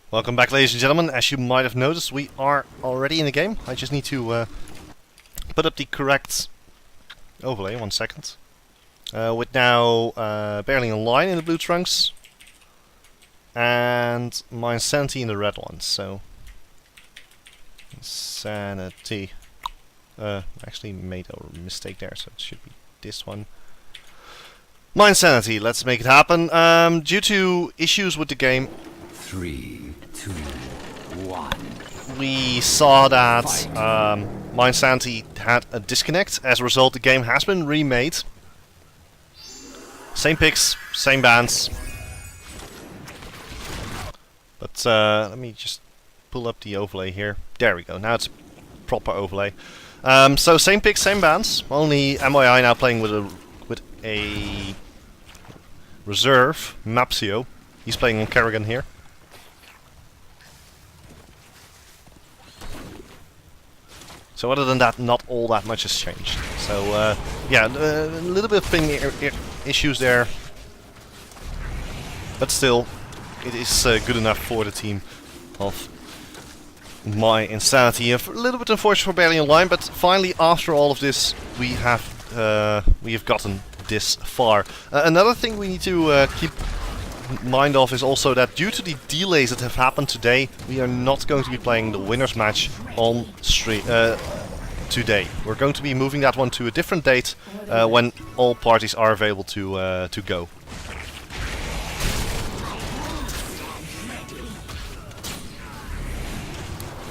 Welcome back, ladies and gentlemen. As you might have noticed, we are already in the game. I just need to put up the correct overlay. 1 second. With now barely in line in the blue trunks and mYinsanity in the red ones. So insanity. Actually made a mistake there, so it should be this one. mYinsanity. Let's make it happen. Due to issues with the game. 3, 2, 1. We saw that mYinsanity had a disconnect. As a result, the game has been remade. Same picks, same bands. But let me just pull up the overlay here. There we go. Now it's a proper overlay. So same picks, same bands. Only mYi now playing with a reserve mapsio. He's playing on Kerrigan here. So other than that, not all that much has changed. So yeah, a little bit of ping issues there, but still, it is good enough for the team of mYinsanity. A little bit unfortunate for barely in line, but finally, after all of this, we have gotten this far. Another thing we need to keep mind of is also that due to the delays that have happened today, we are not going to be playing the winners match on stream today. We're going to be moving that one to a different date when all parties are available to go.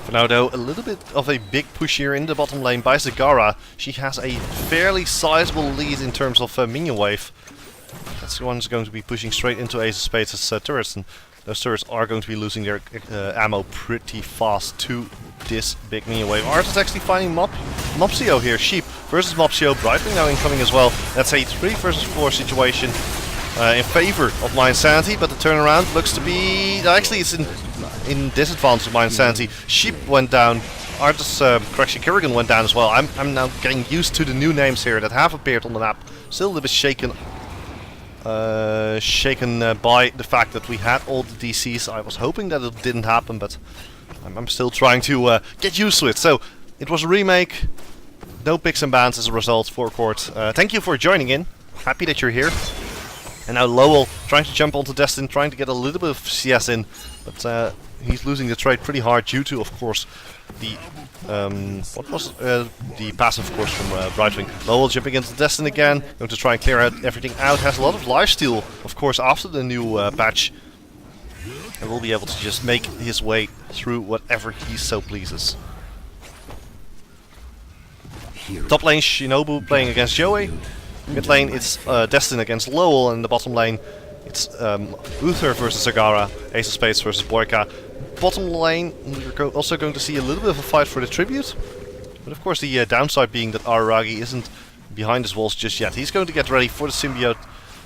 For now though, a little bit of a big push here in the bottom lane by Zagara. She has a fairly sizable lead in terms of minion wave. That's the one's going to be pushing straight into Ace of Spades' turrets, and those turrets are going to be losing their ammo pretty fast to this big minion wave. Art is actually finding mopsio here. Sheep versus mopsio. Brightwing now incoming as well. That's a 3 versus 4 situation in favor of mYinsanity, but the turnaround looks to be... Actually, it's in disadvantage of mYinsanity. Sheep went down. Artis, correction, Kerrigan went down as well. I'm now getting used to the new names here that have appeared on the map. Still a little bit shaken by the fact that we had all the DCs. I was hoping that it didn't happen, but I'm still trying to get used to it. So, it was a remake. No picks and bans as a result for Court. Thank you for joining in. Happy that you're here. And now Lowell trying to jump onto Destin, trying to get a little bit of CS in. But he's losing the trade pretty hard due to, of course, the the passive, of course, from Brightwing. Lowell jumping into Destin again, going to try and clear everything out. Has a lot of lifesteal, of course, after the new patch, and will be able to just make his way through whatever he so pleases. Top lane Shinobu playing against Joey. Mid lane it's Destin against Lowell, and in the bottom lane it's Uther versus Zagara, Ace of Spades versus Boyka. Bottom lane, we're also going to see a little bit of a fight for the tribute. But of course the downside being that Araragi isn't behind his walls just yet. He's going to get ready for the symbiote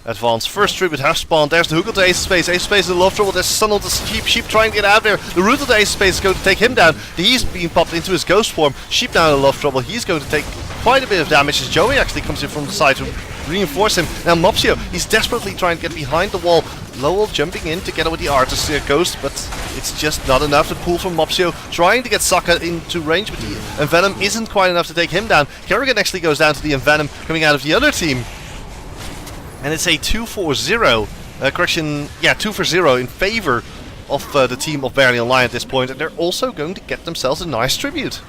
advance. First tribute has spawned. There's the hook of the Ace of Spades. Ace of Spades is in love trouble. There's Sun of the Sheep. Sheep trying to get out there. The root of the Ace of Spades is going to take him down. He's being popped into his ghost form. Sheep now in love trouble. He's going to take quite a bit of damage as Joey actually comes in from the side to reinforce him. Now Mopsio, he's desperately trying to get behind the wall. Lowell jumping in together with the Artis Ghost, but it's just not enough to pull from Mopsio. Trying to get Sokka into range, but the Envenom isn't quite enough to take him down. Kerrigan actually goes down to the Envenom coming out of the other team. And it's a 2-4-0. Correction, yeah, 2-0 in favor of the team of Barely Online at this point, and they're also going to get themselves a nice tribute.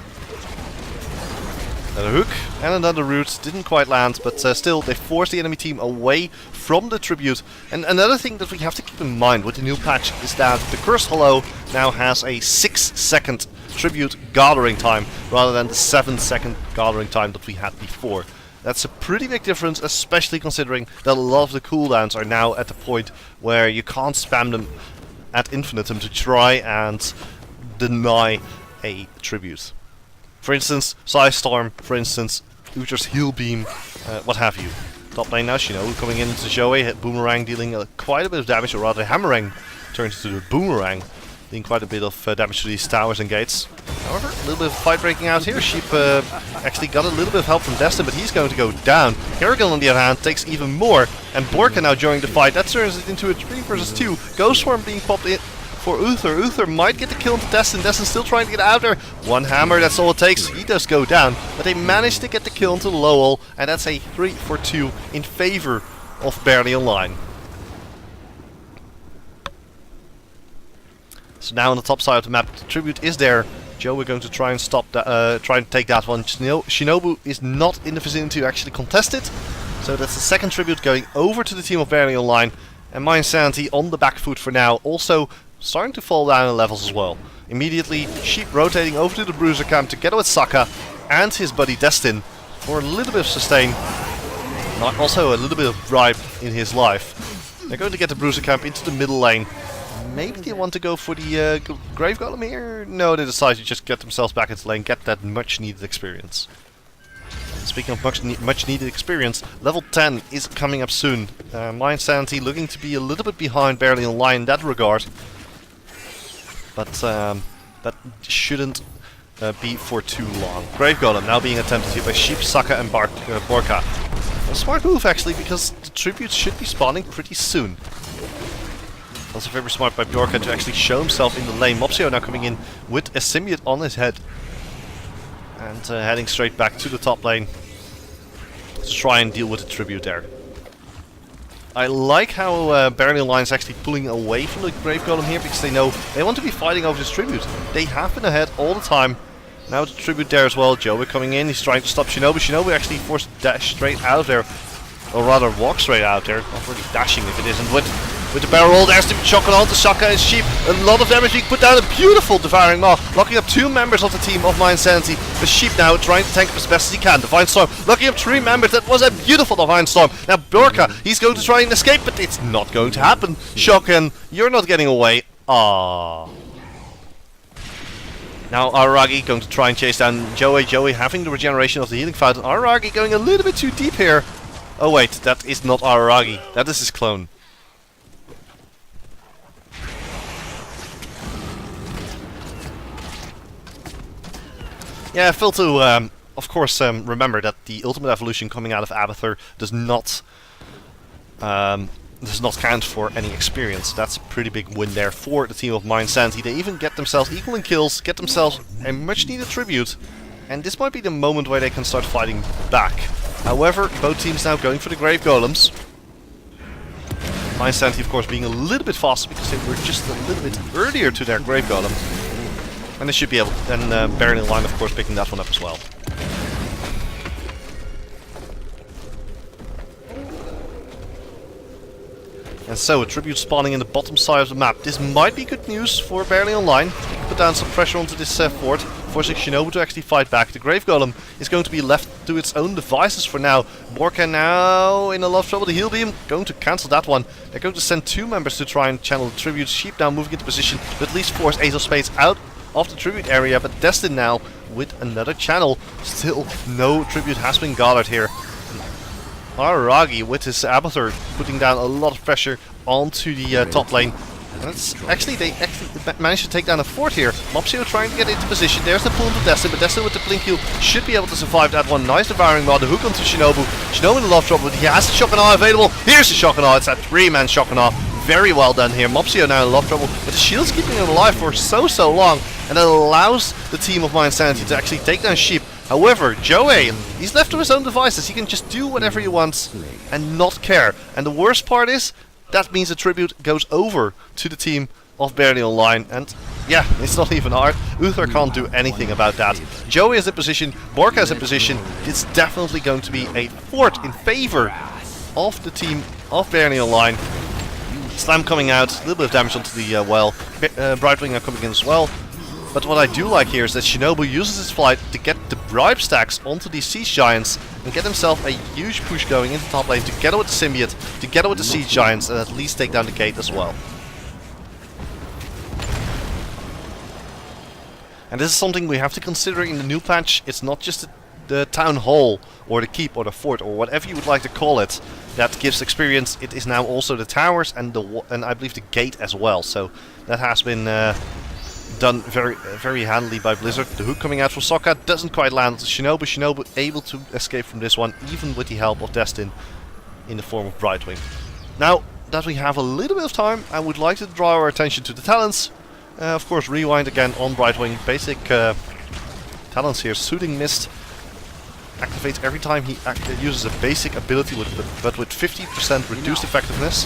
Another hook and another root, didn't quite land, but still they forced the enemy team away from the tribute. And another thing that we have to keep in mind with the new patch is that the Cursed Hollow now has a 6-second tribute gathering time rather than the 7-second gathering time that we had before. That's a pretty big difference, especially considering that a lot of the cooldowns are now at the point where you can't spam them ad infinitum to try and deny a tribute. For instance, Psystorm, for instance, Uther's Heal Beam, what have you. Top lane now, Shinobu coming in into Joey, hit Boomerang dealing quite a bit of damage, or rather Hammerang turns into the Boomerang, dealing quite a bit of damage to these towers and gates. However, a little bit of fight breaking out here. Sheep actually got a little bit of help from Destin, but he's going to go down. Kerrigan, on the other hand, takes even more, and Borka now joining the fight. That turns it into a 3 versus 2. Ghost Swarm being popped in for Uther. Uther might get the kill into Destin. Destin still trying to get out there. One hammer, that's all it takes. He does go down, but they managed to get the kill into Lowell, and that's a 3 for 2 in favor of Barely Online. So now on the top side of the map, the tribute is there. Joe, we're going to try and stop that, try and take that one. Shinobu is not in the vicinity to actually contest it. So that's the second tribute going over to the team of Barely Online. And mYinsanity on the back foot for now, also starting to fall down in levels as well. Immediately, Sheep rotating over to the Bruiser camp together with Sokka and his buddy Destin for a little bit of sustain. Also a little bit of bribe in his life. They're going to get the Bruiser camp into the middle lane. Maybe they want to go for the Grave Golem here? No, they decide to just get themselves back into lane, get that much needed experience. Speaking of much needed experience, level 10 is coming up soon. mYinsanity looking to be a little bit behind Barely Online in that regard. But that shouldn't be for too long. Grave Golem now being attempted here by Sheep, Sokka and Borka. A smart move actually, because the tributes should be spawning pretty soon. Also very smart by Borka to actually show himself in the lane. mopsio now coming in with a symbiote on his head. And heading straight back to the top lane to try and deal with the tribute there. I like how Barely Online is actually pulling away from the Grave Golem here, because they know they want to be fighting over this tribute. They have been ahead all the time. Now the tribute there as well. Joey coming in, he's trying to stop Shinobu. Shinobu actually forced to dash straight out of there. Or rather walk straight out there. Not really dashing if it isn't. With the barrel roll, there's the shotgun on to Sokka and Sheep. A lot of damage being put down. A beautiful Devouring Maw, locking up 2 members of the team of mYinsanity. The Sheep now trying to tank up as best as he can. Divine Storm locking up 3 members. That was a beautiful Divine Storm. Now Borka, he's going to try and escape, but it's not going to happen. Shotgun, you're not getting away. Ah. Now Araragi going to try and chase down Joey. Joey having the regeneration of the healing fountain. Araragi going a little bit too deep here. Oh wait, that is not Araragi. That is his clone. Yeah, Phil to, of course, remember that the ultimate evolution coming out of Abathur does not count for any experience. That's a pretty big win there for the team of mYinsanity. They even get themselves equal in kills, get themselves a much needed tribute, and this might be the moment where they can start fighting back. However, both teams now going for the Grave Golems. mYinsanity, of course, being a little bit faster because they were just a little bit earlier to their Grave Golem. And they should be able to, and Barely Online, of course, picking that one up as well. And so, a tribute spawning in the bottom side of the map. This might be good news for Barely Online. They can put down some pressure onto this fort, forcing Shinobu to actually fight back. The Grave Golem is going to be left to its own devices for now. Borka now in a lot of trouble. The heal beam going to cancel that one. They're going to send 2 members to try and channel the tribute. Sheep now moving into position to at least force Ace of Spades out of the tribute area, but Destin now with another channel. Still no tribute has been gathered here. Araragi with his Abathur putting down a lot of pressure onto the top lane. And it's they actually managed to take down a fort here. mopsio trying to get into position. There's the pull into Destin, but Destin with the blink heal should be able to survive that one. Nice Devouring Maw, the hook onto Shinobu. Shinobu in a lot of trouble, but he has the Shockanaw available. Here's the Shockanaw, it's that 3-man Shockanaw. Very well done here. mopsio now in a lot of trouble, but the shield's keeping him alive for so long, and that allows the team of mYinsanity to actually take down Sheep. However, Joey, he's left to his own devices. He can just do whatever he wants and not care. And the worst part is, that means the tribute goes over to the team of Barely Online. And yeah, it's not even hard. Uther can't do anything about that. Joey is in position, Borka is in position. It's definitely going to be a fort in favor of the team of Barely Online. Slam coming out, a little bit of damage onto the well. Brightwing are coming in as well. But what I do like here is that Shinobu uses his flight to get the bribe stacks onto these Siege Giants and get himself a huge push going into top lane together with the Symbiote, together with the Siege Giants, and at least take down the gate as well. And this is something we have to consider in the new patch. It's not just the town hall or the keep or the fort or whatever you would like to call it that gives experience. It is now also the towers and I believe the gate as well. So that has been done very handily by Blizzard. The hook coming out from Sokka doesn't quite land. Shinobu able to escape from this one, even with the help of Destin in the form of Brightwing. Now, that we have a little bit of time, I would like to draw our attention to the talents. Of course, rewind again on Brightwing. Basic talents here. Soothing Mist activates every time he uses a basic ability, but with 50% reduced effectiveness.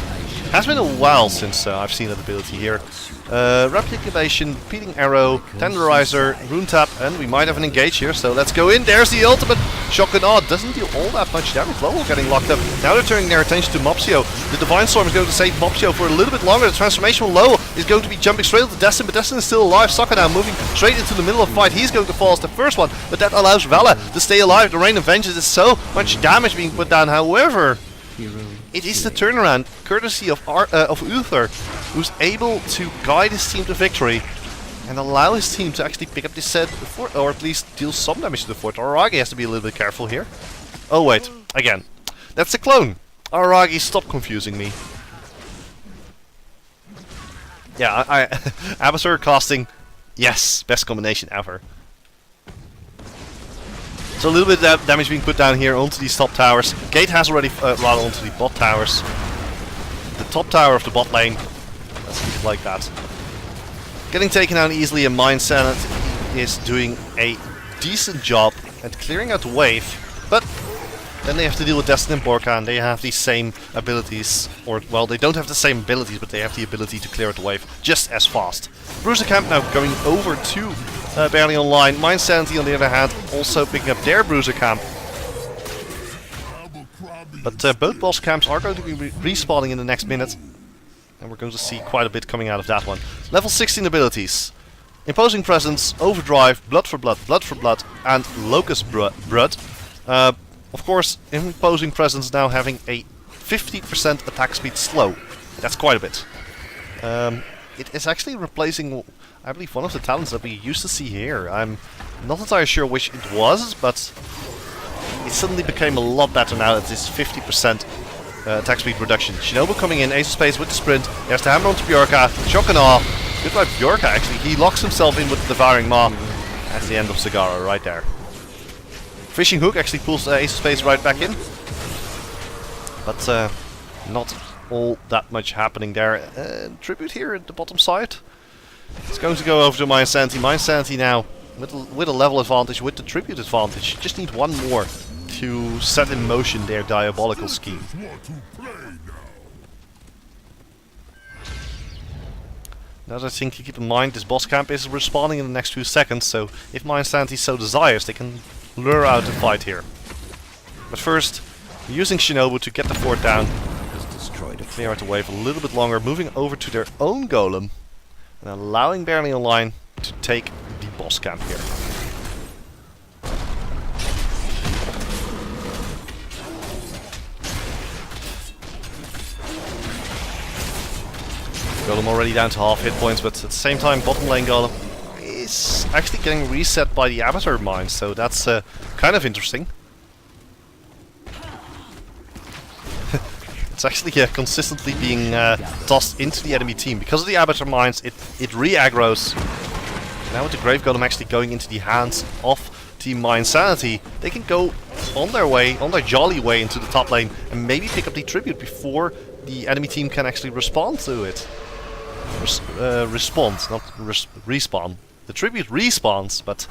Has been a while since I've seen that ability here. Replication, Repeating Arrow, Tenderizer, Rune Tap, and we might have an engage here, so let's go in. There's the ultimate. Shotgun Odd doesn't deal all that much damage. Lowell getting locked up. Now they're turning their attention to Mopsio. The Divine Storm is going to save Mopsio for a little bit longer. The transformation from Lowell is going to be jumping straight into Destin, but Destin is still alive. Sokka now moving straight into the middle of the fight. He's going to fall as the first one, but that allows Vala to stay alive. The Rain of Vengeance is so much damage being put down. However, it is the turnaround, courtesy of Uther, who's able to guide his team to victory and allow his team to actually pick up this set, or at least deal some damage to the fort. Aragi has to be a little bit careful here. Oh wait, again. That's the clone. Aragi, stop confusing me. Yeah, Abyssur casting, yes, best combination ever. So a little bit of damage being put down here onto these top towers. Gate has already run onto the bot towers. The top tower of the bot lane. Let's keep it like that. Getting taken out easily, and mYinsanity is doing a decent job at clearing out the wave. But then they have to deal with Destin and Borka, and they have these same abilities. Or, well, they don't have the same abilities, but they have the ability to clear out the wave just as fast. Bruiser Camp now going over to Barely Online. mYinsanity, on the other hand, also picking up their Bruiser Camp. But both boss camps are going to be respawning in the next minute. And we're going to see quite a bit coming out of that one. Level 16 abilities. Imposing Presence, Overdrive, Blood for Blood, Blood for Blood, and Locust Blood. Of course, Imposing Presence now having a 50% attack speed slow. That's quite a bit. It is actually replacing, I believe, one of the talents that we used to see here. I'm not entirely sure which it was, but it suddenly became a lot better now at this 50% attack speed reduction. Shinobu coming in, Ace of Spades with the sprint. He has to hammer onto Bjorka. Shock and awe. Goodbye Bjorka, actually. He locks himself in with the Devouring Maw. That's the end of Zagara right there. Fishing Hook actually pulls Ace of Spades right back in. But not all that much happening there. Tribute here at the bottom side. It's going to go over to mYinsanity. mYinsanity now with a level advantage, with the tribute advantage. Just need one more to set in motion their diabolical scheme. Now, I think you keep in mind, this boss camp is respawning in the next few seconds, so if mYinsanity so desires, they can lure out the fight here. But first, using Shinobu to get the fort down, to clear out the wave a little bit longer, moving over to their own golem, and allowing Barely Online to take the boss camp here. Golem already down to half hit points, but at the same time, bottom lane Golem is actually getting reset by the Abyssur mine, so that's kind of interesting. It's actually consistently being tossed into the enemy team. Because of the Abyssur mines, it re-aggroes. Now with the Grave Golem actually going into the hands of Team mYinsanity, they can go on their way, on their jolly way into the top lane, and maybe pick up the tribute before the enemy team can actually respond to it. Response, not respawn. The tribute respawns, but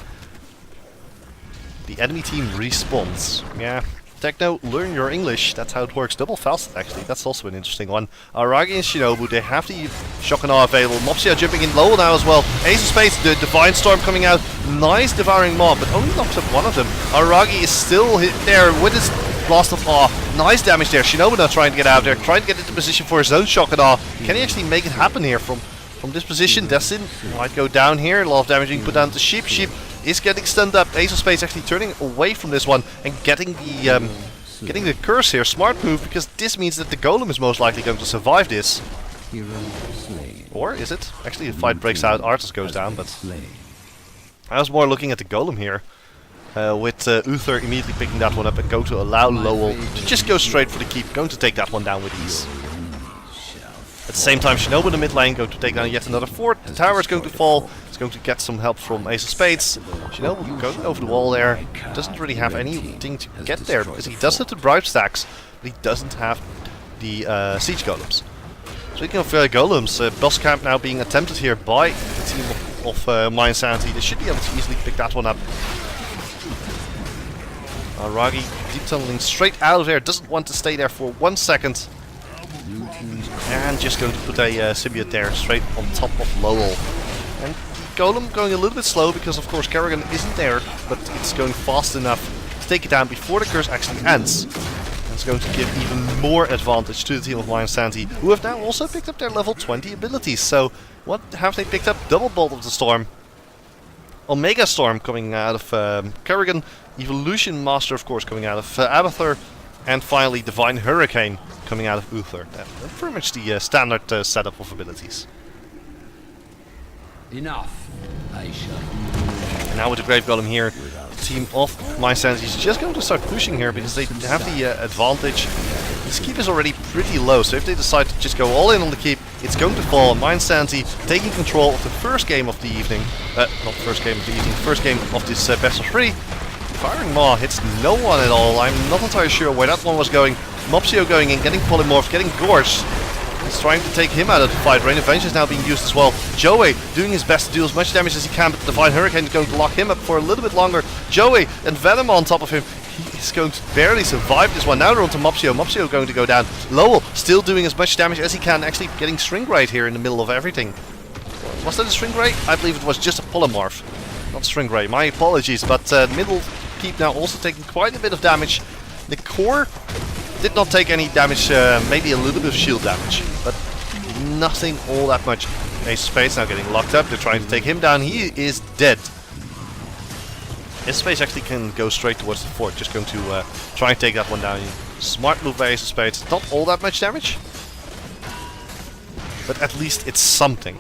the enemy team respawns. Yeah, Techno, learn your English. That's how it works. Double fast, actually. That's also an interesting one. Aragi and Shinobu, they have the Shock and Awe available. Mopsia jumping in low now as well. Ace of Spades, the Divine Storm coming out. Nice Devouring Maw, but only knocks up one of them. Aragi is still hit there with his Blast of Awe. Nice damage there. Shinobu now trying to get out there, trying to get into position for his own Shock and Awe. Can he actually make it happen here from this position? Destin might go down here. A lot of damage being put down to Sheep. Sheep is getting stunned up. Ace of Spades actually turning away from this one and getting the curse here. Smart move, because this means that the Golem is most likely going to survive this. Or is it? Actually, the fight breaks out. Arthas goes down, but I was more looking at the Golem here. With Uther immediately picking that one up and going to allow Lowell to just go straight for the keep, going to take that one down with ease. At the same time, Shinobu in the mid lane going to take down yet another fort. The tower is going to fall. It's going to get some help from Ace of Spades. Shinobu going over the wall there. Doesn't really have anything to get there, because he does have the bribe stacks, but he doesn't have the siege golems. Speaking of golems, boss camp now being attempted here by the team of mYinsanity. They should be able to easily pick that one up. Ragi deep tunneling straight out of there, doesn't want to stay there for 1 second. And just going to put a symbiote there, straight on top of Lowell. And Golem going a little bit slow because of course Kerrigan isn't there, but it's going fast enough to take it down before the curse actually ends. And it's going to give even more advantage to the team of mYinsanity, who have now also picked up their level 20 abilities. So what have they picked up? Double Bolt of the Storm, Omega Storm coming out of Kerrigan, Evolution Master of course coming out of Abathur, and finally Divine Hurricane coming out of Uther. That's pretty much the standard setup of abilities. Enough. I shall. And now with the Grave Golem here, the team of mYinsanity is just going to start pushing here because they have the advantage. This keep is already pretty low, so if they decide to just go all in on the keep, it's going to fall. mYinsanity taking control of the first game of the evening. Not first game of the evening, first game of this best of 3. Firing Maw hits no one at all. I'm not entirely sure where that one was going. mopsio going in, getting polymorphed, getting gorged. He's trying to take him out of the fight. Rain of Vengeance now being used as well. Joey doing his best to do as much damage as he can, but the Divine Hurricane is going to lock him up for a little bit longer. Joey and Venom on top of him. He is going to barely survive this one. Now they're on to mopsio. mopsio going to go down. Lowell still doing as much damage as he can, actually getting String Raid here in the middle of everything. Was that a String Raid? I believe it was just a polymorph, not String Raid. My apologies, but middle keep now also taking quite a bit of damage. The core did not take any damage, maybe a little bit of shield damage, but nothing all that much. Ace of Spades now getting locked up. They're trying to take him down. He is dead. Ace of Spades actually can go straight towards the fort. Just going to try and take that one down. Smart move by Ace of Spades. Not all that much damage, but at least it's something.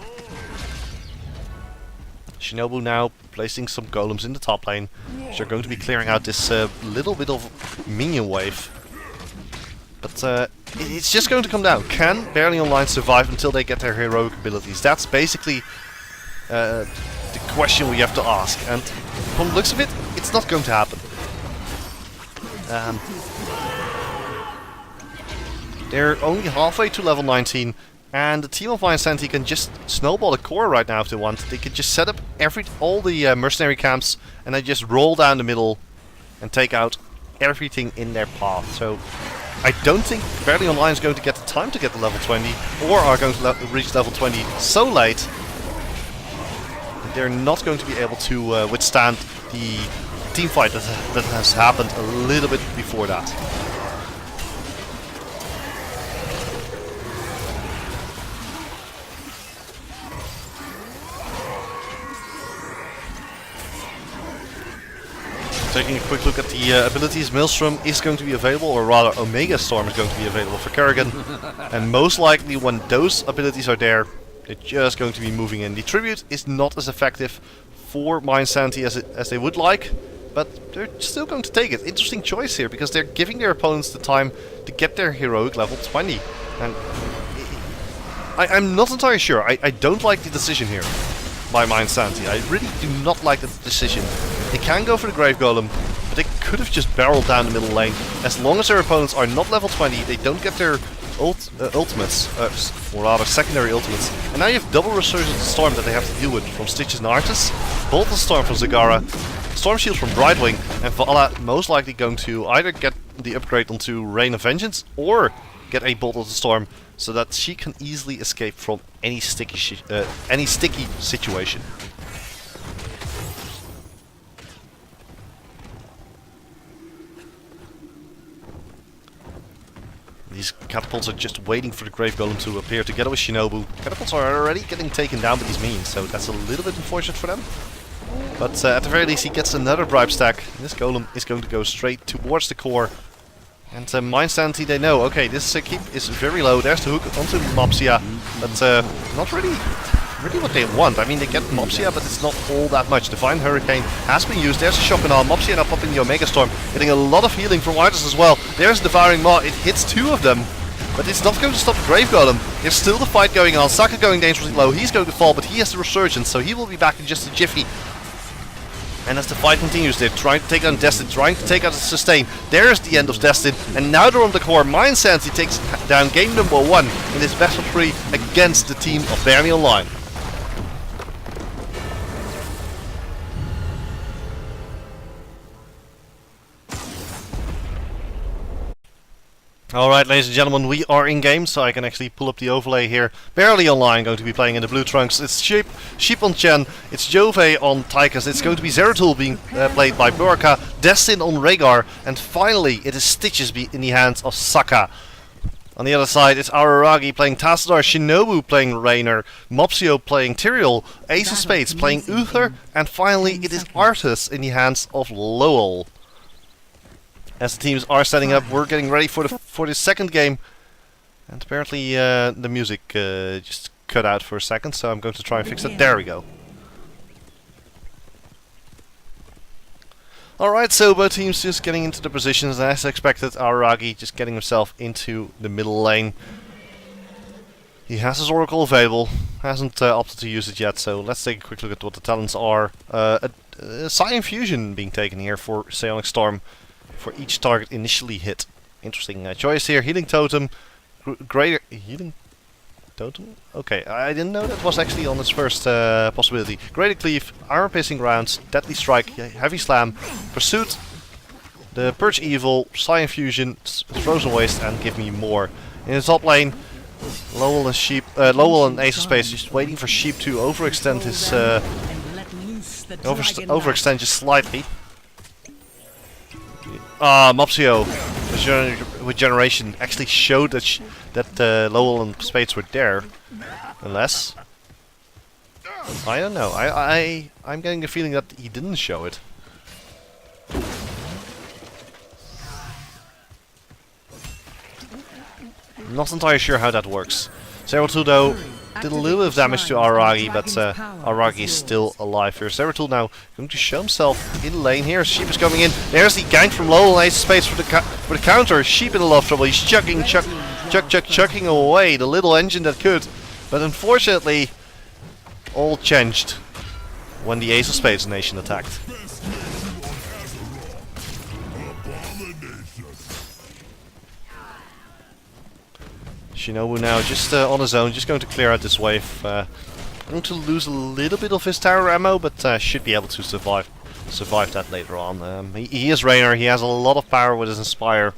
Shinobu now placing some golems in the top lane, which are going to be clearing out this little bit of minion wave. But it's just going to come down. Can Barely Online survive until they get their heroic abilities? That's basically the question we have to ask. And from the looks of it, it's not going to happen. They're only halfway to level 19. And the team of mYinsanity can just snowball the core right now if they want. They can just set up all the mercenary camps and then just roll down the middle and take out everything in their path. So I don't think Barely Online is going to get the time to get to level 20, or are going to reach level 20 so late that they're not going to be able to withstand the team fight that has happened a little bit before that. Taking a quick look at the abilities, Maelstrom is going to be available, or rather Omega Storm is going to be available for Kerrigan. And most likely when those abilities are there, they're just going to be moving in. The Tribute is not as effective for mYinsanity as they would like, but they're still going to take it. Interesting choice here, because they're giving their opponents the time to get their heroic level 20. And I'm not entirely sure. I don't like the decision here by mYinsanity. I really do not like the decision. They can go for the Grave Golem, but they could have just barreled down the middle lane. As long as their opponents are not level 20, they don't get their ultimates, or rather secondary ultimates. And now you have double Resurgence of Storm that they have to deal with from Stitches and Artis, Bolt of Storm from Zagara, Storm Shield from Brightwing, and Vala most likely going to either get the upgrade onto Rain of Vengeance or get a Bolt of the Storm, so that she can easily escape from any sticky situation. These catapults are just waiting for the Grave Golem to appear together with Shinobu. Catapults are already getting taken down by these minions, so that's a little bit unfortunate for them. But at the very least he gets another bribe stack. This Golem is going to go straight towards the core. And mYinsanity, they know, okay, this keep is very low. There's the hook onto mopsia, but not really what they want. I mean, they get mopsia, but it's not all that much. Divine Hurricane has been used. There's a shock and all. mopsia now popping the Omega Storm, getting a lot of healing from Artis as well. There's Devouring Maw. It hits two of them, but it's not going to stop the Grave Golem. There's still the fight going on. Saka going dangerously low. He's going to fall, but he has the Resurgence, so he will be back in just a jiffy. And as the fight continues, they're trying to take down Destin, trying to take out the sustain. There's the end of Destin, and now they're on the core. mYinsanity takes down game number 1 in this best of 3 against the team of Barely Online. Alright, ladies and gentlemen, we are in game, so I can actually pull up the overlay here. Barely Online going to be playing in the blue trunks. It's Sheep on Chen, it's Jove on Tychus, it's going to be Zeratul being played by Burka, Destin on Rhaegar, and finally it is Stitches in the hands of Saka. On the other side, it's Araragi playing Tassadar, Shinobu playing Raynor, Mopsio playing Tyrael, Ace of Spades playing Uther, and finally it is Arthas in the hands of Lowell. As the teams are setting up, we're getting ready for the second game, and apparently the music just cut out for a second, so I'm going to try and fix that. There we go. Alright, so both teams just getting into the positions, and as expected, Araragi just getting himself into the middle lane. He has his Oracle available, hasn't opted to use it yet, so let's take a quick look at what the talents are. A Psi Infusion being taken here for Psionic Storm for each target initially hit. Interesting choice here. Healing Totem, Greater Healing Totem? Okay, I didn't know that was actually on its first possibility. Greater Cleave, Armor Piercing Rounds, Deadly Strike, Heavy Slam, Pursuit, the Purge Evil, Psi Infusion, Frozen Waste, and Give Me More. In the top lane, Lowell and Ace of Spades just waiting for Sheep to overextend his overextend just slightly. Mopsio with Generation actually showed that Lowell and Spades were there. Unless, I don't know. I'm getting the feeling that he didn't show it. Not entirely sure how that works. Zeratul though did a little bit of damage to Araragi, but Araragi is still alive here. Zeratul now going to show himself in lane here. Sheep is coming in. There's the gank from Lowell and Ace of Spades for the counter. Sheep in a lot of trouble. He's chucking away the little engine that could. But unfortunately, all changed when the Ace of Spades nation attacked. Shinobu now just on his own, just going to clear out this wave. Going to lose a little bit of his tower ammo, but should be able to survive that later on. He is Raynor, he has a lot of power with his Inspire.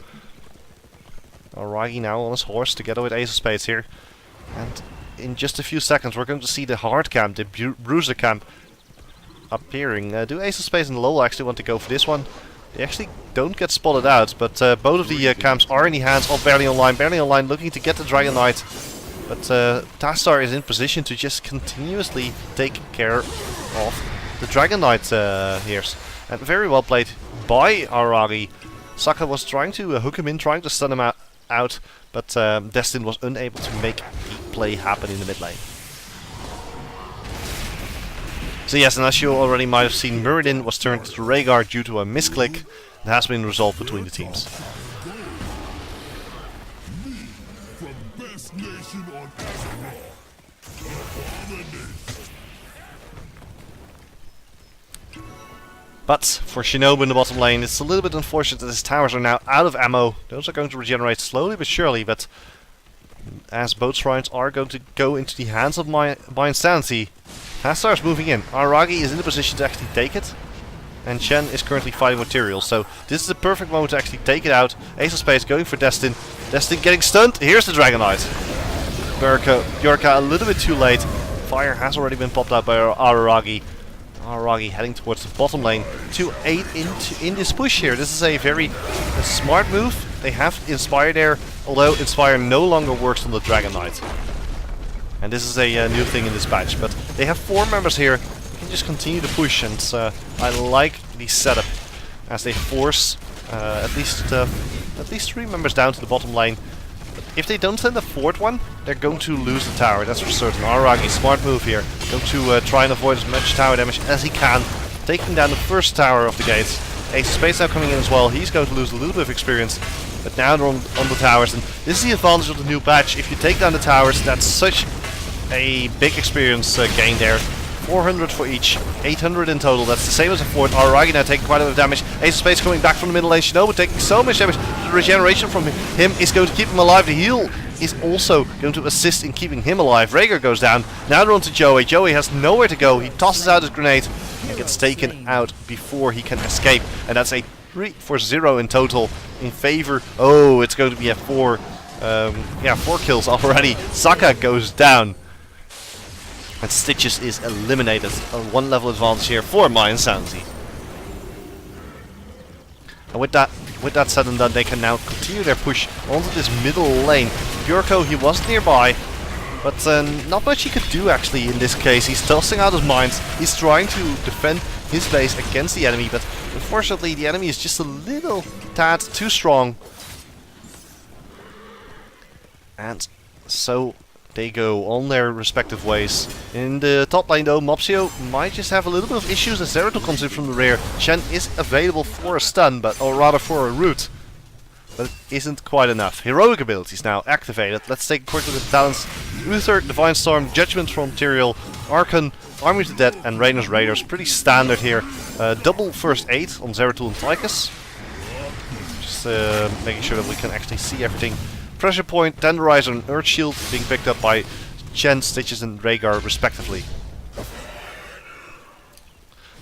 Araragi now on his horse together with Ace of Spades here. And in just a few seconds we're going to see the hard camp, the bruiser camp appearing. Do Ace of Spades and Lowell actually want to go for this one? They actually don't get spotted out, but both of the camps are in the hands of Barely Online. Barely Online looking to get the Dragon Knight, but Tassadar is in position to just continuously take care of the Dragon Knight here. And very well played by Araragi. Saka was trying to hook him in, trying to stun him out, but Destin was unable to make the play happen in the mid lane. So yes, and as you already might have seen, Muradin was turned to Rhaegar due to a misclick that has been resolved between the teams. But for Shinobu in the bottom lane, it's a little bit unfortunate that his towers are now out of ammo. Those are going to regenerate slowly but surely, but as both shrines are going to go into the hands of mYinsanity, Tassadar is moving in. Araragi is in the position to actually take it, and Chen is currently fighting with Tyrael. So this is the perfect moment to actually take it out. Ace of Spades going for Destin. Destin getting stunned. Here's the Dragon Knight. Bjorka a little bit too late. Fire has already been popped out by Araragi. Araragi heading towards the bottom lane to aid in this push here. This is a very smart move. They have Inspire there, although Inspire no longer works on the Dragon Knight. And this is a new thing in this patch, but they have 4 members here. They can just continue to push, and I like the setup as they force at least 3 members down to the bottom lane. But if they don't send a 4th one, they're going to lose the tower, that's for certain. Araragi, smart move here, going to try and avoid as much tower damage as he can, taking down the first tower of the gates. Ace of Spades now coming in as well. He's going to lose a little bit of experience, but now they're on the towers, and this is the advantage of the new patch. If you take down the towers, that's such a big experience gain there 400 for each, 800 in total. That's the same as a fort. Aragi now taking quite a bit of damage. Ace of Spades coming back from the middle lane. Shinobu taking so much damage. The regeneration from him is going to keep him alive. The heal is also going to assist in keeping him alive. Rhaegar goes down. Now they're on to Joey. Joey has nowhere to go. He tosses out his grenade and gets taken out before he can escape. And that's a 3 for 0 in total in favor. Oh, it's going to be a 4 kills already. Saka goes down. And Stitches is eliminated. A 1 level advantage here for mYinsanity. And with that said and done, they can now continue their push onto this middle lane. Bjorko, he was nearby, but not much he could do actually in this case. He's tossing out his mines. He's trying to defend his base against the enemy, but unfortunately the enemy is just a little tad too strong. And so they go on their respective ways. In the top lane though, Mopsio might just have a little bit of issues as Zeratul comes in from the rear. Shen is available for a stun, or rather for a root. But it isn't quite enough. Heroic abilities now activated. Let's take a quick look at the talents. Uther, Divine Storm, Judgment from Tyrael, Archon, Army of the Dead, and Rainer's Raiders. Pretty standard here. Double first aid on Zeratul and Tychus. Just making sure that we can actually see everything. Pressure Point, Tenderizer and Earth Shield being picked up by Chen, Stitches and Rhaegar respectively. On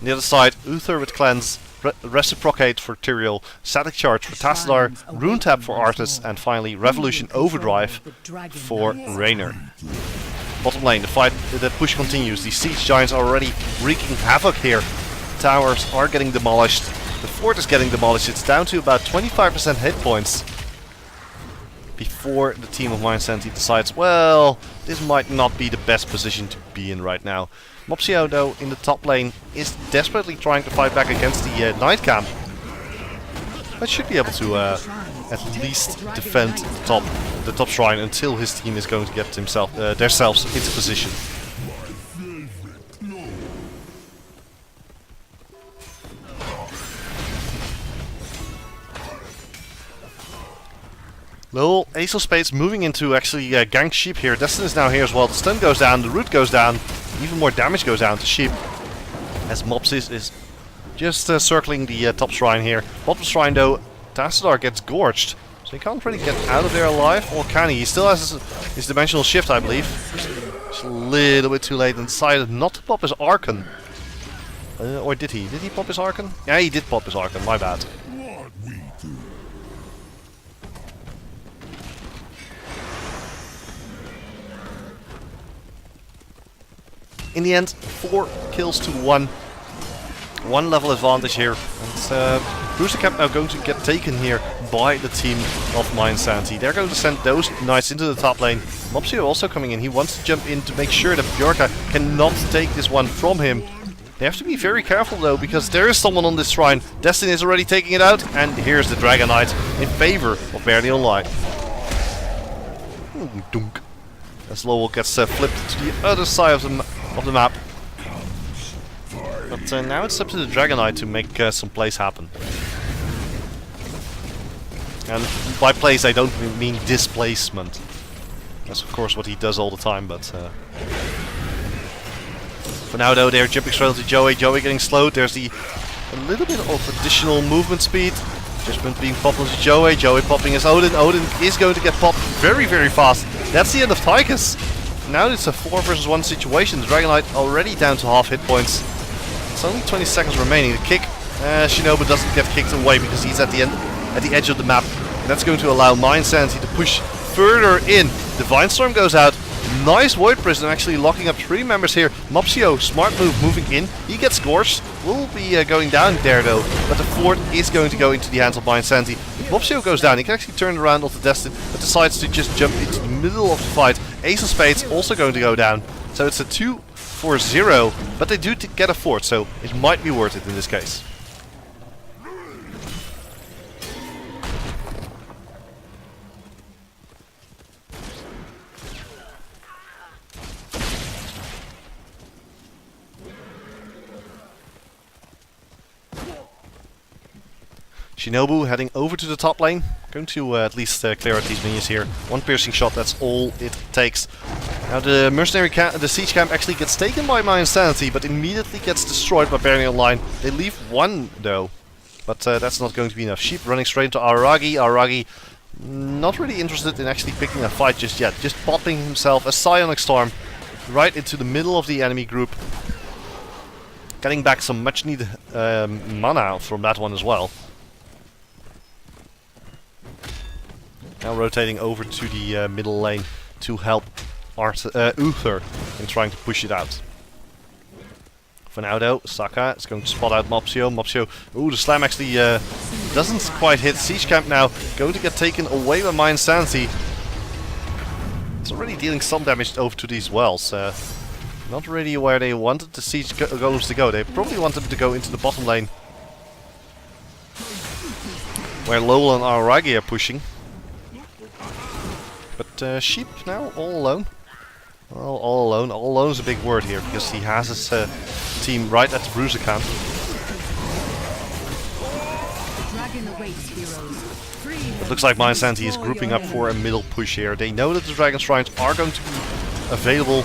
the other side, Uther with Cleanse, Reciprocate for Tyrael, Static Charge for Tassadar, Rune Tap for Arthas, and finally Revolution Overdrive for Raynor. Bottom lane, the push continues. The Siege Giants are already wreaking havoc here. Towers are getting demolished. The fort is getting demolished. It's down to about 25% hit points. Before the team of mYinsanity decides, well, this might not be the best position to be in right now. Mopsio, though, in the top lane, is desperately trying to fight back against the Knight Camp. But should be able to at least defend the top shrine until his team is going to get themselves into position. Lowell, Ace of Spades moving into actually gank Sheep here. Destin is now here as well. The stun goes down, the root goes down, even more damage goes down to Sheep. As Mopsis is just circling the top shrine here. Bottom shrine though, Tassadar gets gorged. So he can't really get out of there alive, or can he? He still has his dimensional shift, I believe. Just a little bit too late and decided not to pop his Archon. Or did he? Did he pop his Archon? Yeah, he did pop his Archon, my bad. In the end, 4 kills to 1. 1 level advantage here. And Brewster Camp now going to get taken here by the team of mYinsanity. They're going to send those knights into the top lane. Mopsio also coming in. He wants to jump in to make sure that Bjorka cannot take this one from him. They have to be very careful though, because there is someone on this shrine. Destiny is already taking it out, and here's the Dragon Knight in favor of Barely Online. Dunk. As Lowell gets flipped to the other side of the map. But now it's up to the Dragon Knight to make some plays happen. And by plays I don't mean displacement. That's of course what he does all the time, but for now though they're jumping straight to Joey. Joey getting slowed. There's a little bit of additional movement speed. Judgment being popped onto Joey. Joey popping his Odin. Odin is going to get popped very, very fast. That's the end of Tychus. Now it's a 4 versus 1 situation. The Dragon Knight already down to half hit points. It's only 20 seconds remaining. The kick, Shinobu doesn't get kicked away because he's at the edge of the map. And that's going to allow mYinsanity to push further in. Divine Storm goes out. Nice Void Prison actually locking up 3 members here. Mopsio, smart move, moving in. He gets scorched. Will be going down there though. But the fort is going to go into the hands of mYinsanity. If Mopsio goes down, he can actually turn around onto Destin, but decides to just jump into the middle of the fight. Ace of Spades also going to go down. So it's a 2 for 0. But they do get a fort, so it might be worth it in this case. Shinobu heading over to the top lane. Going to at least clear out these minions here. 1 piercing shot, that's all it takes. Now the mercenary the siege camp actually gets taken by mYinsanity, but immediately gets destroyed by Barrier Line. They leave one though, but that's not going to be enough. Sheep running straight into Araragi. Araragi not really interested in actually picking a fight just yet. Just popping himself a Psionic Storm right into the middle of the enemy group. Getting back some much needed mana from that one as well. Now rotating over to the middle lane to help Uther in trying to push it out. For now though, Saka is going to spot out Mopsio. Mopsio, ooh, the slam actually doesn't quite hit Siege Camp now. Going to get taken away by mYinsanity. It's already dealing some damage over to these wells. Not really where they wanted the Siege Golems to go. They probably wanted them to go into the bottom lane, where Lowell and Araragi are pushing. But Sheep now all alone. Well, all alone. All alone is a big word here, because he has his team right at the Bruiser camp. It looks like mYinsanity is grouping up for a middle push here. They know that the Dragon Shrines are going to be available.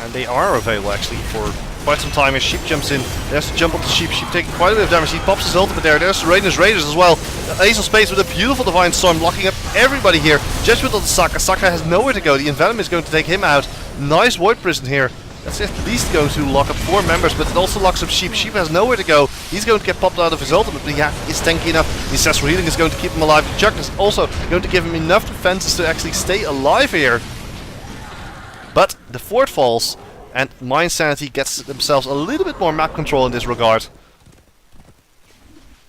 And they are available actually for quite some time. As Sheep jumps in, there's the jump up to Sheep. Sheep taking quite a bit of damage. He pops his ultimate there. There's the Raiders as well. Ace of Spades with a beautiful Divine Storm, locking up everybody here. Judgment on the Saka. Saka has nowhere to go. The Envenom is going to take him out. Nice Void Prison here. That's at least going to lock up 4 members, but it also locks up Sheep. Sheep has nowhere to go. He's going to get popped out of his ultimate, but he's tanky enough. The Ancestral Healing is going to keep him alive. The Chuck is also going to give him enough defenses to actually stay alive here. But the fort falls, and mYinsanity gets themselves a little bit more map control in this regard.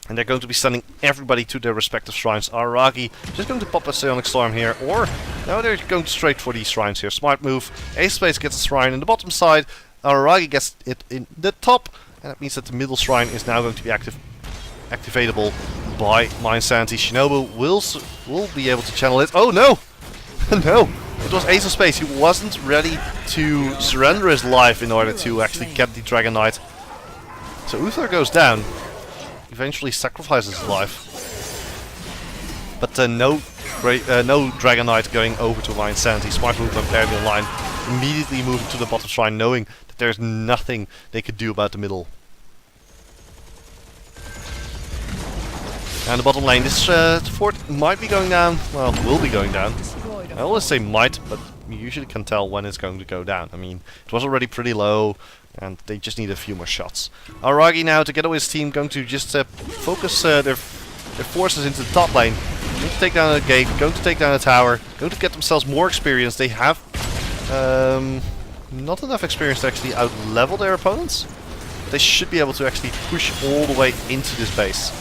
And they're going to be sending everybody to their respective shrines. Araragi just going to pop a Psionic Storm here, or no, they're going straight for these shrines here. Smart move. Ace Space gets a shrine in the bottom side. Araragi gets it in the top, and that means that the middle shrine is now going to be activatable by mYinsanity. Shinobu will be able to channel it. Oh no! No! It was Ace of Space. He wasn't ready to surrender his life in order to actually get the Dragon Knight. So Uther goes down. Eventually sacrifices his life. But no Dragon Knight going over to mYinsanity. Smart move on Barrier Line. Immediately moving to the bottom shrine, knowing that there's nothing they could do about the middle. And the bottom lane, this fort might be going down. Well, will be going down. I always say might, but you usually can tell when it's going to go down. I mean, it was already pretty low, and they just need a few more shots. Araragi now, together with his team, going to just focus their forces into the top lane. Going to take down a gate, going to take down a tower, going to get themselves more experience. They have not enough experience to actually out-level their opponents. But they should be able to actually push all the way into this base.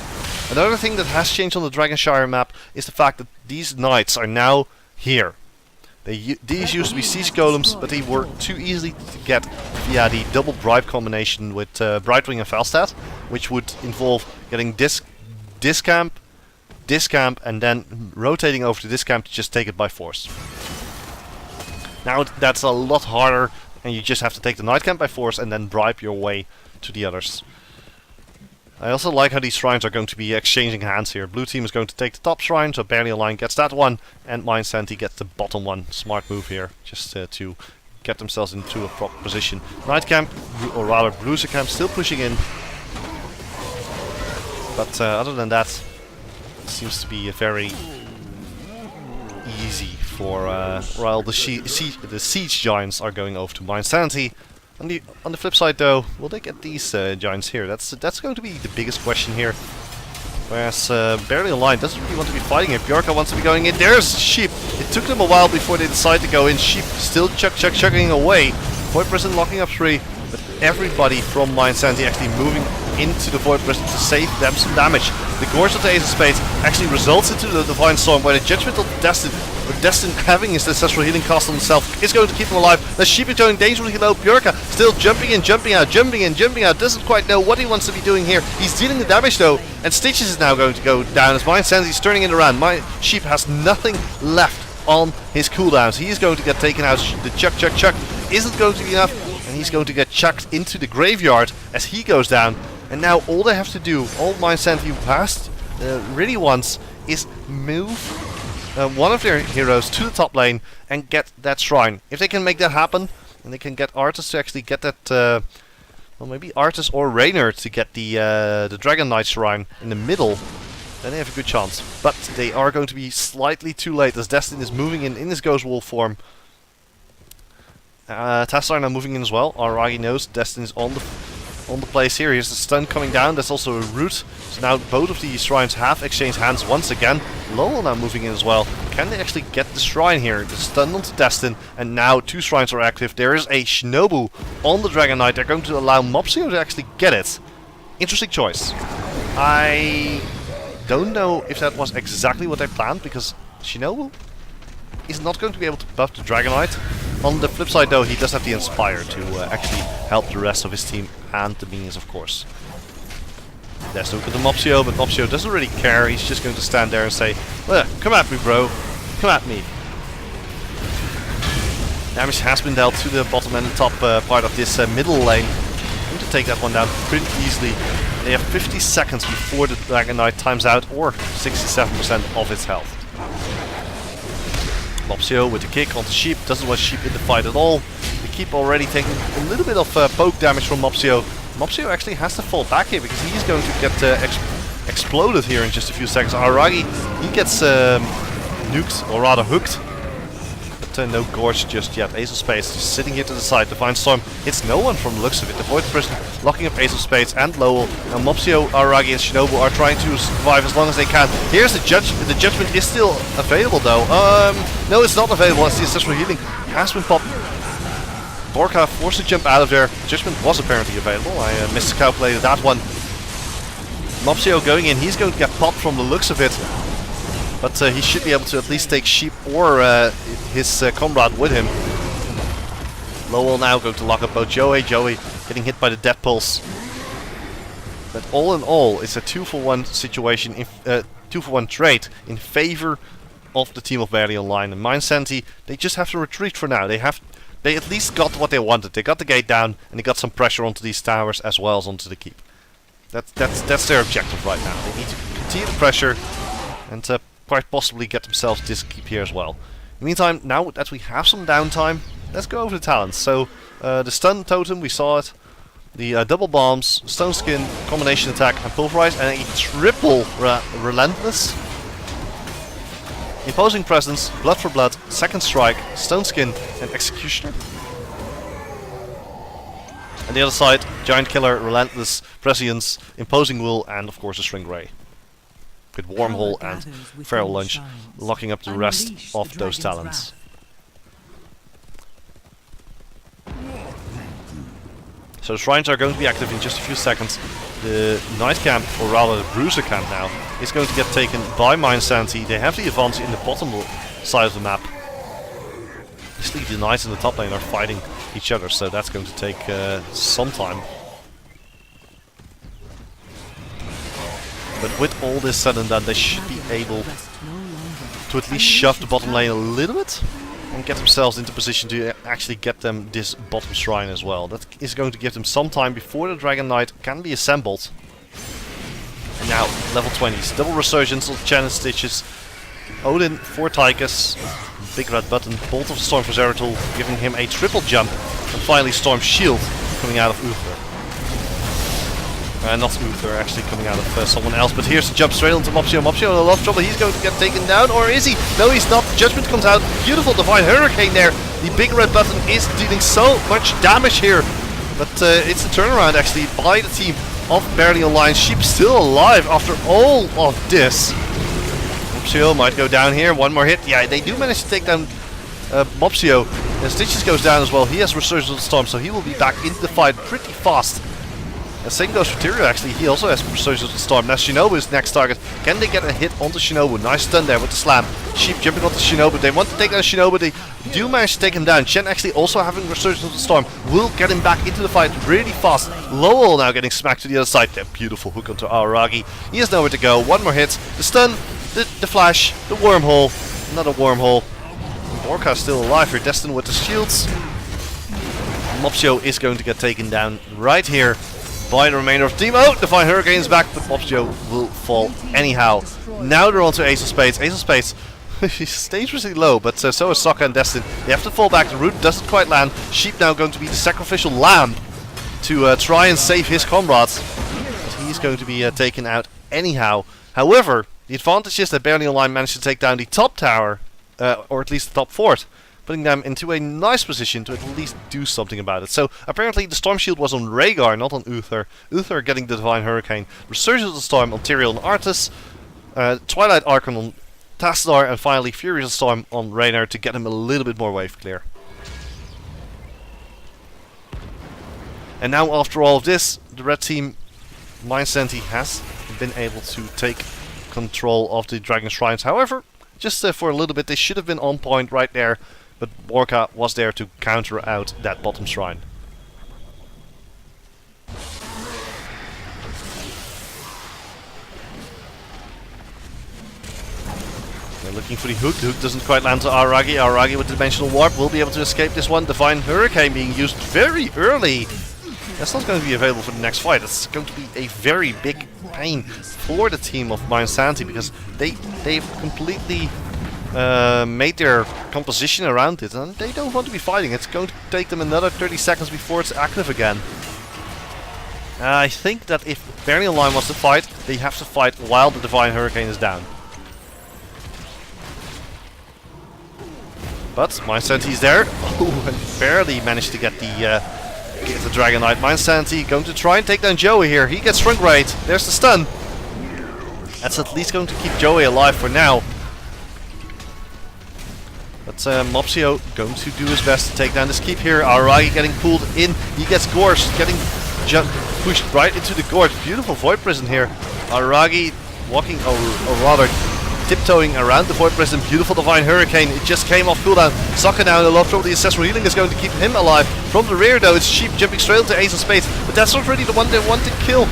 Another thing that has changed on the Dragonshire map is the fact that these knights are now here. These used to be siege golems, but they were too easy to get via the double bribe combination with Brightwing and Falstad, which would involve getting this camp, and then rotating over to this camp to just take it by force. Now that's a lot harder, and you just have to take the knight camp by force and then bribe your way to the others. I also like how these shrines are going to be exchanging hands here. Blue team is going to take the top shrine, so Barrier Line gets that one, and mYinsanity gets the bottom one. Smart move here, just to get themselves into a proper position. Knight camp, or rather Bruiser camp, still pushing in. But other than that, it seems to be a very easy for while the siege giants are going over to mYinsanity. On the flip side though, will they get these giants here? That's going to be the biggest question here. Whereas Barrier Line doesn't really want to be fighting it. Bjorka wants to be going in. There's Sheep! It took them a while before they decide to go in. Sheep still chugging away. Void Prison locking up 3. But everybody from mYinsanity actually moving into the Void Prison to save them some damage. The Gorge of the Ace of Spades actually results into the Divine Storm, where the Judgment of Destin having his Ancestral Healing cast on himself is going to keep him alive. The Sheep is going dangerously low. Bjorka still jumping in, jumping out, doesn't quite know what he wants to be doing here. He's dealing the damage though, and Stitches is now going to go down as mYinsanity is turning it around. My Sheep has nothing left on his cooldowns. He is going to get taken out. The chuck isn't going to be enough, and he's going to get chucked into the graveyard as he goes down. And now all they have to do, all mYinsanity really wants, is move one of their heroes to the top lane and get that shrine. If they can make that happen, and they can get Arthas to actually get that, well, maybe Arthas or Raynor to get the Dragon Knight shrine in the middle, then they have a good chance. But they are going to be slightly too late as Destin is moving in his Ghost Wolf form. Tassadar now moving in as well. Aragi knows Destin is on the place here. Here's the stun coming down. That's also a root. So now both of these shrines have exchanged hands once again. Lowell now moving in as well. Can they actually get the shrine here? The stun onto Destin, and now 2 shrines are active. There is a Shinobu on the Dragon Knight. They're going to allow mopsio to actually get it. Interesting choice. I don't know if that was exactly what they planned, because Shinobu is not going to be able to buff the Dragon Knight. On the flip side though, he does have the Inspire to actually help the rest of his team and the minions, of course. Let's look at the mopsio, but mopsio doesn't really care. He's just going to stand there and say, well, come at me, bro. Come at me. Damage has been dealt to the bottom and the top part of this middle lane. Going to take that one down pretty easily. They have 50 seconds before the Dragon Knight times out, or 67% of its health. mopsio with the kick onto Sheep, doesn't want Sheep in the fight at all. We keep already taking a little bit of poke damage from mopsio. mopsio actually has to fall back here because he's going to get exploded here in just a few seconds. Aragi, he gets nuked, or rather hooked. But no gorge just yet. Ace of Spades just sitting here to the side. Divine Storm hits no one from the looks of it. The Void Prison locking up Ace of Spades and Lowell. Now mopsio, Aragi and Shinobu are trying to survive as long as they can. Here's the the Judgment is still available though. No, it's not available as the Ancestral Healing has been popped. Borka forced to jump out of there. Judgment was apparently available. I miscalculated that one. mopsio going in. He's going to get popped from the looks of it. But he should be able to at least take Sheep or his comrade with him. Lowell now going to lock up both Joey. Joey getting hit by the Death Pulse. But all in all, it's a 2-for-1 situation, 2-for-1 trade in favor of the team of Barely Online. And mYinsanity, they just have to retreat for now. They at least got what they wanted. They got the gate down and they got some pressure onto these towers as well as onto the keep. That's their objective right now. They need to continue the pressure and quite possibly get themselves this keep here as well. In the meantime, now that we have some downtime, let's go over the talents. So the stun totem, we saw it. The double bombs, stone skin, combination attack and pulverize, and a triple relentless. Imposing presence, blood for blood, second strike, stone skin and executioner. And the other side, giant killer, relentless, prescience, imposing will, and of course a shrink ray. With Wormhole and Feral Lunge locking up the rest of those talents. So the shrines are going to be active in just a few seconds. The Knight camp, or rather the Bruiser camp now, is going to get taken by mYinsanity. They have the advantage in the bottom side of the map. Actually, the Knights in the top lane are fighting each other, so that's going to take some time. But with all this said and done, they should be able to at least shove the bottom lane a little bit and get themselves into position to actually get them this bottom shrine as well. That is going to give them some time before the Dragon Knight can be assembled. And now, level 20s. Double Resurgence of Challenge Stitches. Odin for Tychus. Big red button. Bolt of the Storm for Zeratul, giving him a triple jump. And finally Storm Shield coming out of Uther. Not Uther, actually coming out of someone else. But here's the jump straight onto mopsio. mopsio in a lot of trouble. He's going to get taken down, or is he? No, he's not. Judgment comes out. Beautiful Divine Hurricane there. The big red button is dealing so much damage here. But it's a turnaround actually by the team of Barely Online. Sheep still alive after all of this. mopsio might go down here. One more hit. Yeah, they do manage to take down mopsio. And Stitches goes down as well. He has Resurgence of the Storm, so he will be back into the fight pretty fast. The same goes for Tyrio actually, he also has Resurgence of the Storm. Now Shinobu is the next target. Can they get a hit onto Shinobu? Nice stun there with the slam. Sheep jumping onto Shinobu. They want to take down Shinobu. They do manage to take him down. Chen actually also having Resurgence of the Storm will get him back into the fight really fast. Lowell now getting smacked to the other side. That beautiful hook onto Aragi. He has nowhere to go. One more hit. The stun, the flash, the wormhole. Another wormhole. Borka still alive here. Destin with the shields. mopsio is going to get taken down right here by the remainder of the team. Oh, Divine Hurricane is back, but mopsio will fall anyhow. Now they're on to Ace of Spades. Ace of Spades He's dangerously low, but so is Sokka and Destin. They have to fall back. The root doesn't quite land. Sheep now going to be the sacrificial lamb to try and save his comrades. But he's going to be taken out anyhow. However, the advantage is that Barely Online managed to take down the top tower, or at least the top fort, putting them into a nice position to at least do something about it. So apparently the Storm Shield was on Rhaegar, not on Uther. Uther getting the Divine Hurricane. Resurgence of the Storm on Tyrael and Arthas. Twilight Archon on Tassadar, and finally Furious Storm on Rhaenyra to get him a little bit more wave clear. And now after all of this, the red team, mYinsanity, has been able to take control of the Dragon Shrines. However, just for a little bit, they should have been on point right there, but Borka was there to counter out that bottom shrine. They're looking for the hook. The hook doesn't quite land to Aragi. Aragi with Dimensional Warp will be able to escape this one. Divine Hurricane being used very early. That's not going to be available for the next fight. It's going to be a very big pain for the team of mYinsanity, because they've completely made their composition around it, and they don't want to be fighting. It's going to take them another 30 seconds before it's active again. I think that if Barely Online wants to fight, they have to fight while the Divine Hurricane is down. But mYinsanity is there. Oh, and barely managed to get the Dragon Knight. mYinsanity going to try and take down Joey here. He gets shrunk right. There's the stun. That's at least going to keep Joey alive for now. But Mopsio going to do his best to take down this keep here. Aragi getting pulled in. He gets gorged, getting pushed right into the gorge. Beautiful Void Prison here. Aragi walking, or rather tiptoeing around the Void Prison. Beautiful Divine Hurricane. It just came off cooldown. Sokka now in the love throw. The Ancestral Healing is going to keep him alive. From the rear though, it's Sheep jumping straight into Ace of Spades. But that's not really the one they want to kill.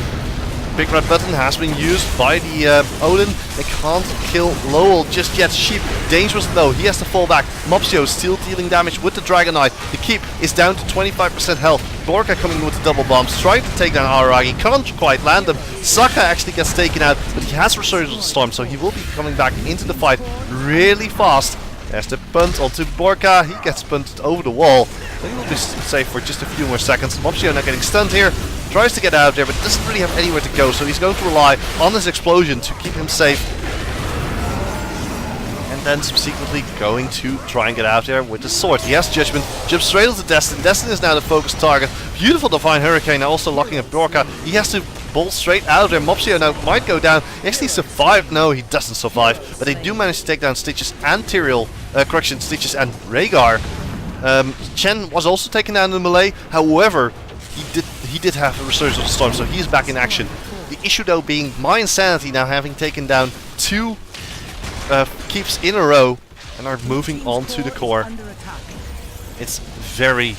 Big red button has been used by the Odin. They can't kill Lowell just yet. Sheep dangerous though. He has to fall back. Mopsio still dealing damage with the Dragon Knight. The keep is down to 25% health. Borka coming in with the double bombs, trying to take down Aragi. Can't quite land them. Sokka actually gets taken out, but he has Resurgence of the Storm, so he will be coming back into the fight really fast. There's the punt onto Borka. He gets punted over the wall. So he will be safe for just a few more seconds. Mopsio now getting stunned here. Tries to get out there, but doesn't really have anywhere to go, so he's going to rely on his explosion to keep him safe. And then subsequently going to try and get out there with the sword. He has Judgment, jumps straight into Destin. Destin is now the focused target. Beautiful Divine Hurricane now also locking up Borka. He has to bolt straight out there. Mopsio now might go down. He actually survived. No, he doesn't survive. But they do manage to take down Stitches and Tyrael. Stitches and Rhaegar. Chen was also taken down in the melee. However, he did have a Resurgence of the Storm, so he's back in action. The issue though being mYinsanity now having taken down 2 keeps in a row and are moving on to the core. It's very,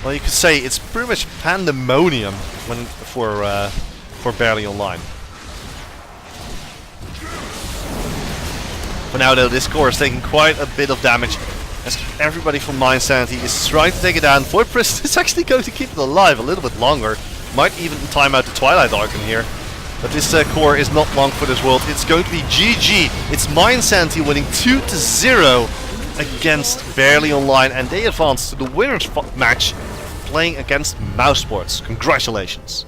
well, you could say it's pretty much pandemonium for Barely Online. For now though, this core is taking quite a bit of damage, as everybody from mYinsanity is trying to take it down. Void Prison is actually going to keep it alive a little bit longer. Might even time out the Twilight Archon here. But this core is not long for this world. It's going to be GG. It's mYinsanity winning 2-0 against Barely Online, and they advance to the winners match playing against Mouse Sports. Congratulations.